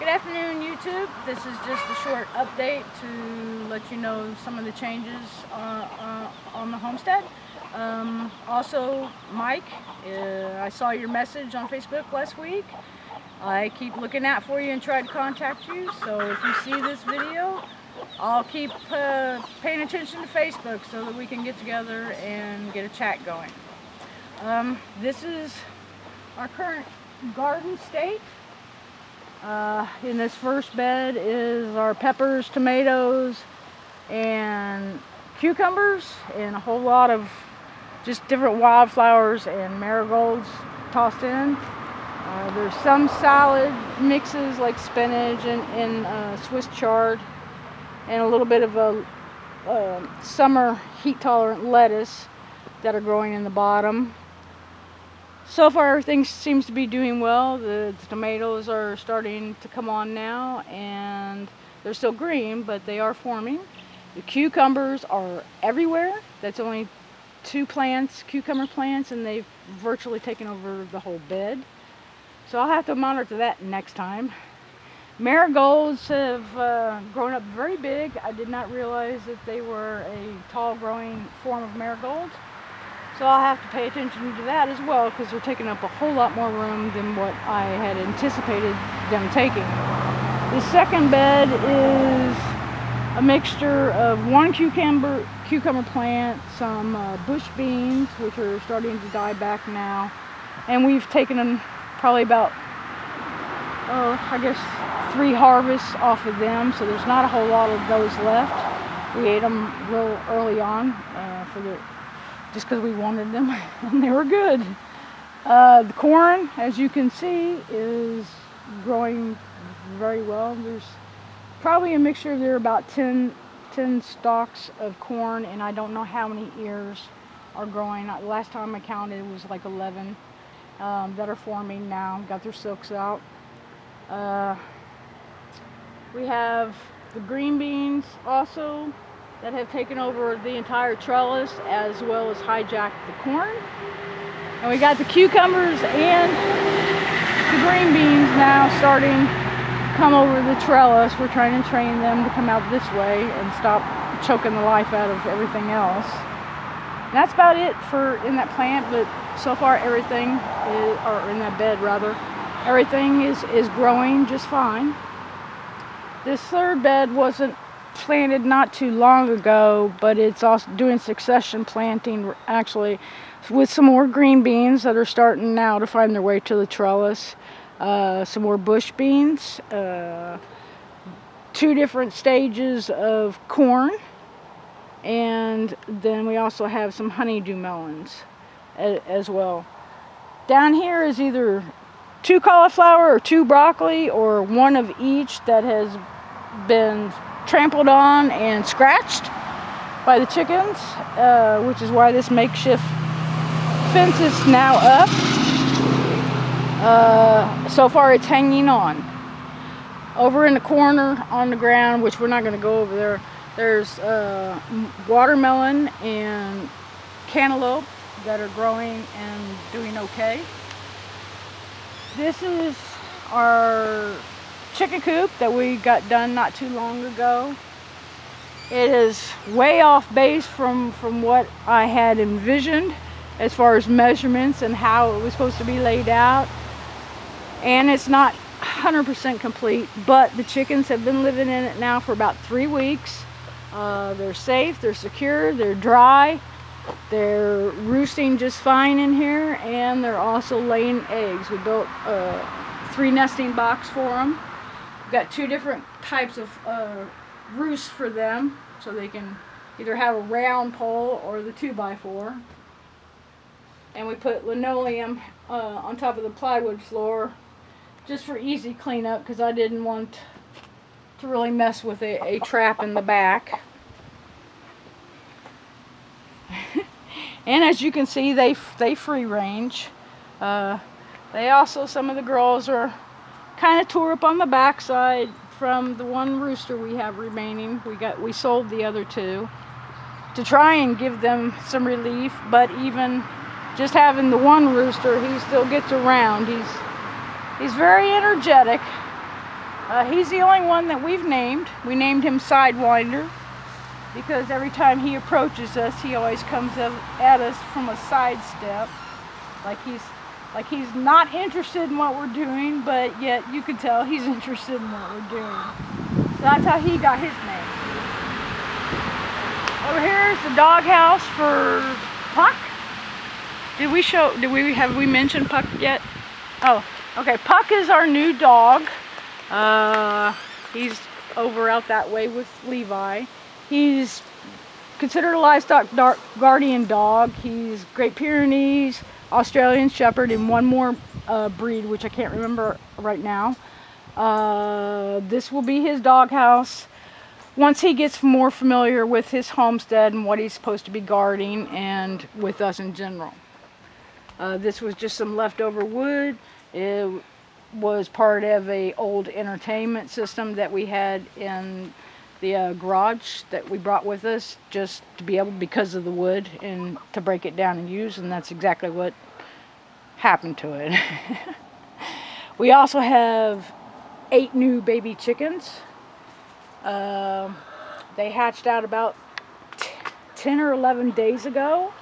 Good afternoon, YouTube. This is just a short update to let you know some of the changes on the homestead. Also, Mike, I saw your message on Facebook last week. I keep looking out for you and try to contact you. So if you see this video, I'll keep paying attention to Facebook so that we can get together and get a chat going. This is our current garden state. In this first bed is our peppers, tomatoes, and cucumbers, and a whole lot of just different wildflowers and marigolds tossed in. There's some salad mixes like spinach and Swiss chard, and a little bit of a summer heat-tolerant lettuce that are growing in the bottom. So far everything seems to be doing well. The tomatoes are starting to come on now, and they're still green, but they are forming. The cucumbers are everywhere. That's only 2 plants, cucumber plants, and they've virtually taken over the whole bed. So I'll have to monitor that next time. Marigolds have grown up very big. I did not realize that they were a tall growing form of marigold. So I'll have to pay attention to that as well, because they're taking up a whole lot more room than what I had anticipated them taking. The second bed is a mixture of 1 cucumber plant, some bush beans, which are starting to die back now, and we've taken them probably about, I guess 3 harvests off of them, so there's not a whole lot of those left. We ate them real early on just because we wanted them, and they were good. The corn, as you can see, is growing very well. There's probably a mixture. There are about 10 stalks of corn, and I don't know how many ears are growing. Last time I counted, it was like 11 that are forming now, got their silks out. We have the green beans also that have taken over the entire trellis, as well as hijacked the corn. And we got the cucumbers and the green beans now starting to come over the trellis. We're trying to train them to come out this way and stop choking the life out of everything else. And that's about it for in that plant, but so far everything is, or in that bed rather, everything is growing just fine. This third bed wasn't planted not too long ago, but it's also doing succession planting actually with some more green beans that are starting now to find their way to the trellis, some more bush beans, 2 different stages of corn, and then we also have some honeydew melons as well. Down here is either 2 cauliflower or 2 broccoli, or 1 of each that has been trampled on and scratched by the chickens, which is why this makeshift fence is now up. So far it's hanging on. Over in the corner on the ground, which we're not going to go over there, there's watermelon and cantaloupe that are growing and doing okay. This is our chicken coop that we got done not too long ago. It is way off base from what I had envisioned as far as measurements and how it was supposed to be laid out, and it's not 100% complete, but the chickens have been living in it now for about 3 weeks. They're safe, they're secure, they're dry, they're roosting just fine in here, and they're also laying eggs. We built a 3 nesting box for them. Got 2 different types of roosts for them, so they can either have a round pole or the 2x4. And we put linoleum on top of the plywood floor just for easy cleanup, because I didn't want to really mess with a trap in the back. And as you can see, they free range. They also, some of the girls are kind of tore up on the backside from the 1 rooster we have remaining. We sold the other 2 to try and give them some relief, but even just having the 1 rooster, he still gets around. He's very energetic. He's the only one that we've named. We named him Sidewinder because every time he approaches us, he always comes at us from a sidestep, like he's not interested in what we're doing, but yet you can tell he's interested in what we're doing. So that's how he got his name. Over here is the doghouse for Puck. Have we mentioned Puck yet? Oh, okay. Puck is our new dog. He's over out that way with Levi. He's considered a livestock guardian dog. He's Great Pyrenees, Australian Shepherd, and one more breed, which I can't remember right now. This will be his doghouse once he gets more familiar with his homestead and what he's supposed to be guarding and with us in general. This was just some leftover wood. It was part of an old entertainment system that we had in the garage that we brought with us, just to be able, because of the wood, and to break it down and use, and that's exactly what happened to it. We also have 8 new baby chickens. They hatched out about 10 or 11 days ago.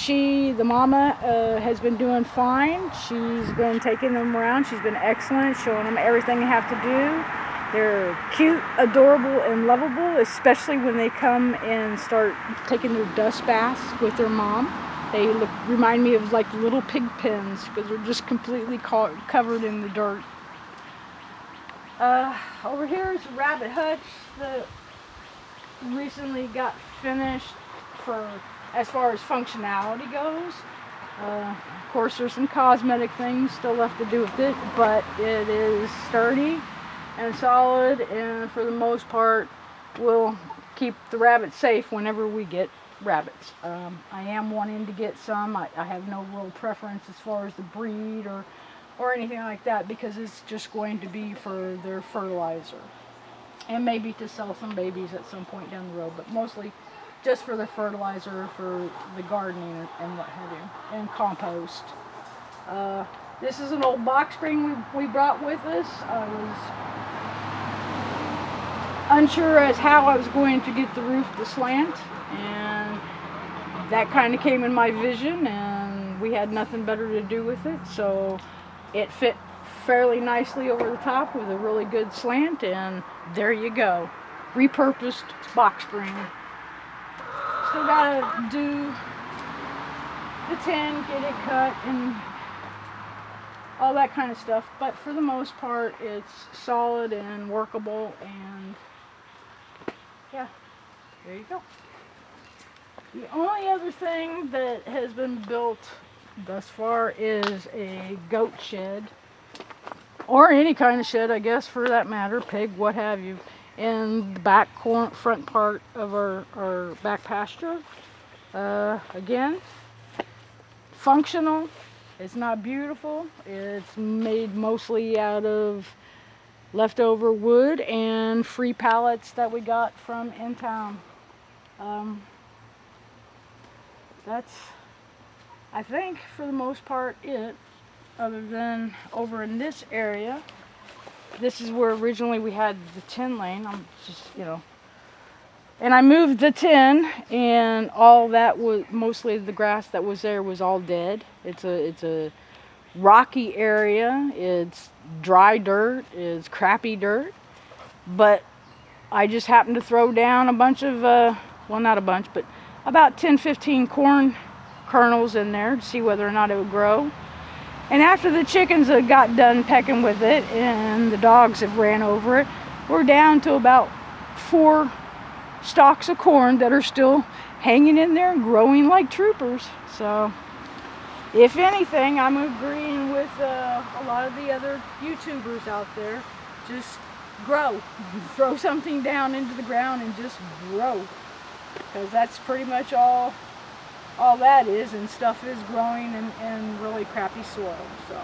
The mama, has been doing fine. She's been taking them around. She's been excellent, showing them everything they have to do. They're cute, adorable, and lovable, especially when they come and start taking their dust baths with their mom. They remind me of like little pig pens because they're just completely covered in the dirt. Over here is a rabbit hutch that recently got finished as far as functionality goes. Of course, there's some cosmetic things still left to do with it, but it is sturdy and solid, and for the most part will keep the rabbits safe whenever we get rabbits. I am wanting to get some. I have no real preference as far as the breed or anything like that, because it's just going to be for their fertilizer and maybe to sell some babies at some point down the road, but mostly just for the fertilizer, for the gardening and what have you, and compost. This is an old box spring we brought with us. I was unsure as how I was going to get the roof to slant, and that kind of came in my vision, and we had nothing better to do with it, so it fit fairly nicely over the top with a really good slant, and there you go. Repurposed box spring. Still gotta do the tin, get it cut, and all that kind of stuff, but for the most part it's solid and workable, and yeah, there you go. The only other thing that has been built thus far is a goat shed, or any kind of shed, I guess, for that matter, pig, what have you, in the back front part of our back pasture. Again, functional. It's not beautiful. It's made mostly out of leftover wood and free pallets that we got from in town. That's, I think, for the most part it, other than over in this area. This is where originally we had the tin lane. I'm just, and I moved the tin, and all that was, mostly the grass that was there was all dead. It's a rocky area. It's dry dirt. It's crappy dirt. But I just happened to throw down a bunch of, well, not a bunch, but about 10-15 corn kernels in there to see whether or not it would grow. And after the chickens had got done pecking with it and the dogs have ran over it, we're down to about 4 stalks of corn that are still hanging in there and growing like troopers. So, if anything, I'm agreeing with a lot of the other YouTubers out there. Just grow. Throw something down into the ground and just grow. Because that's pretty much all that is, and stuff is growing in really crappy soil. So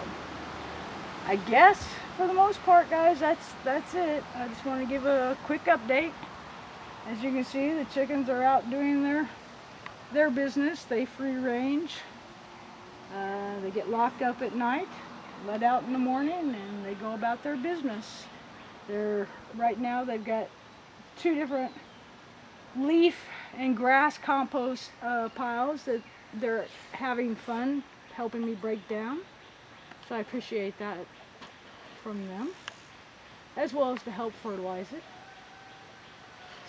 I guess for the most part, guys, that's it. I just want to give a quick update. As you can see, the chickens are out doing their business. They free range. They get locked up at night. let out in the morning and they go about their business. Right now they've got 2 different leaf and grass compost piles that they're having fun helping me break down. So I appreciate that from them, as well as to help fertilize it.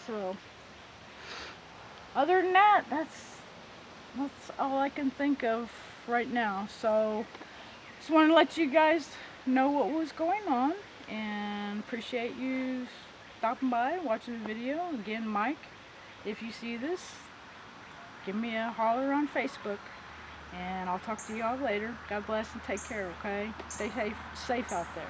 So other than that, that's all I can think of right now. So just want to let you guys know what was going on, and appreciate you stopping by, watching the video. Again, Mike, if you see this, give me a holler on Facebook, and I'll talk to y'all later. God bless and take care, okay? Stay safe out there.